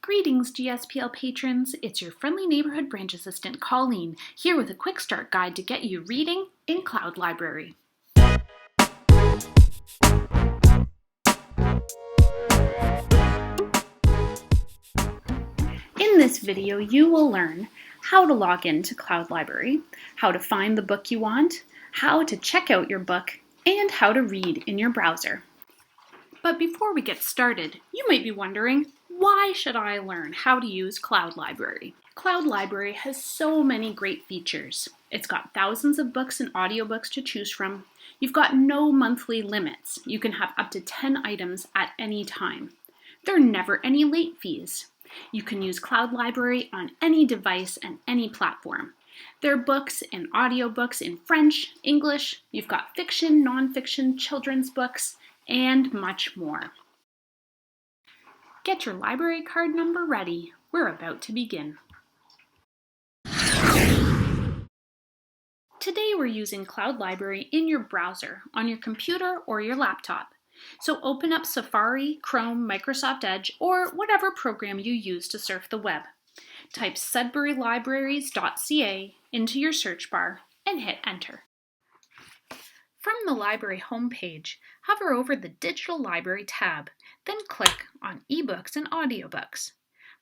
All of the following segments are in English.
Greetings, GSPL patrons. It's your friendly neighborhood branch assistant, Colleen, here with a quick start guide to get you reading in CloudLibrary. In this video, you will learn how to log into CloudLibrary, how to find the book you want, how to check out your book, and how to read in your browser. But before we get started, you might be wondering, why should I learn how to use CloudLibrary? CloudLibrary has so many great features. It's got thousands of books and audiobooks to choose from. You've got no monthly limits. You can have up to 10 items at any time. There are never any late fees. You can use CloudLibrary on any device and any platform. There are books and audiobooks in French, English. You've got fiction, nonfiction, children's books, and much more. Get your library card number ready. We're about to begin. Today we're using CloudLibrary in your browser, on your computer or your laptop. So open up Safari, Chrome, Microsoft Edge, or whatever program you use to surf the web. Type sudburylibraries.ca into your search bar and hit enter. From the library homepage, hover over the Digital Library tab, then click on eBooks and Audiobooks.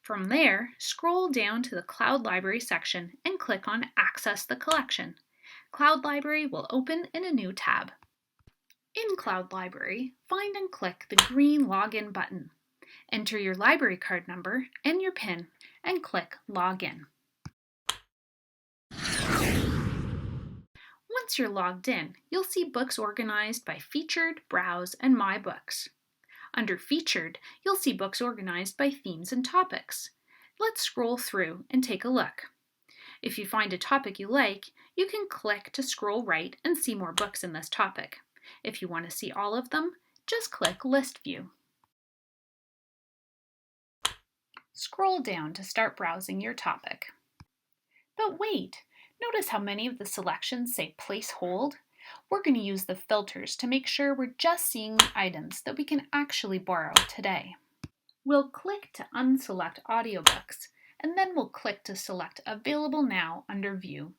From there, scroll down to the CloudLibrary section and click on Access the Collection. CloudLibrary will open in a new tab. In CloudLibrary, find and click the green Login button. Enter your library card number and your PIN and click Login. Once you're logged in, you'll see books organized by Featured, Browse, and My Books. Under Featured, you'll see books organized by themes and topics. Let's scroll through and take a look. If you find a topic you like, you can click to scroll right and see more books in this topic. If you want to see all of them, just click List View. Scroll down to start browsing your topic. But wait! Notice how many of the selections say Place Hold? We're going to use the filters to make sure we're just seeing the items that we can actually borrow today. We'll click to unselect audiobooks, and then we'll click to select Available Now under View.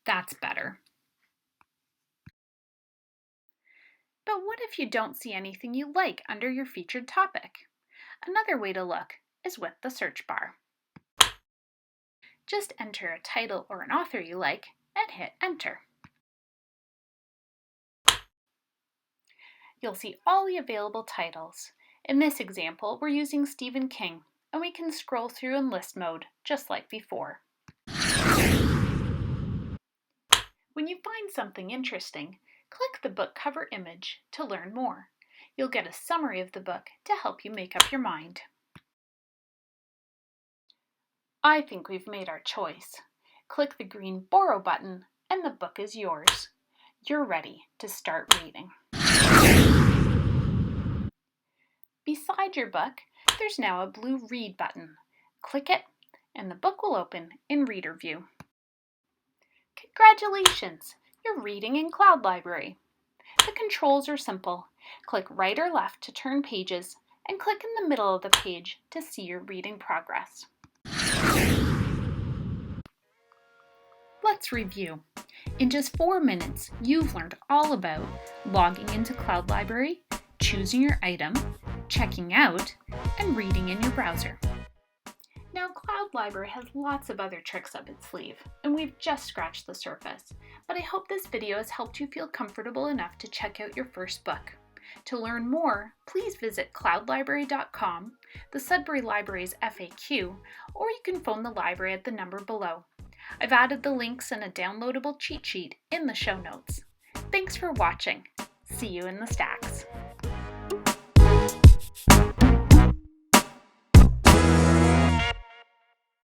That's better. But what if you don't see anything you like under your featured topic? Another way to look is with the search bar. Just enter a title or an author you like and hit enter. You'll see all the available titles. In this example, we're using Stephen King, and we can scroll through in list mode, just like before. When you find something interesting, click the book cover image to learn more. You'll get a summary of the book to help you make up your mind. I think we've made our choice. Click the green Borrow button and the book is yours. You're ready to start reading. Beside your book, there's now a blue Read button. Click it and the book will open in Reader View. Congratulations! You're reading in CloudLibrary. The controls are simple. Click right or left to turn pages and click in the middle of the page to see your reading progress. Let's review. In just 4 minutes, you've learned all about logging into CloudLibrary, choosing your item, checking out, and reading in your browser. Now, CloudLibrary has lots of other tricks up its sleeve, and we've just scratched the surface. But I hope this video has helped you feel comfortable enough to check out your first book. To learn more, please visit cloudlibrary.com, the Sudbury Library's FAQ, or you can phone the library at the number below. I've added the links and a downloadable cheat sheet in the show notes. Thanks for watching. See you in the stacks.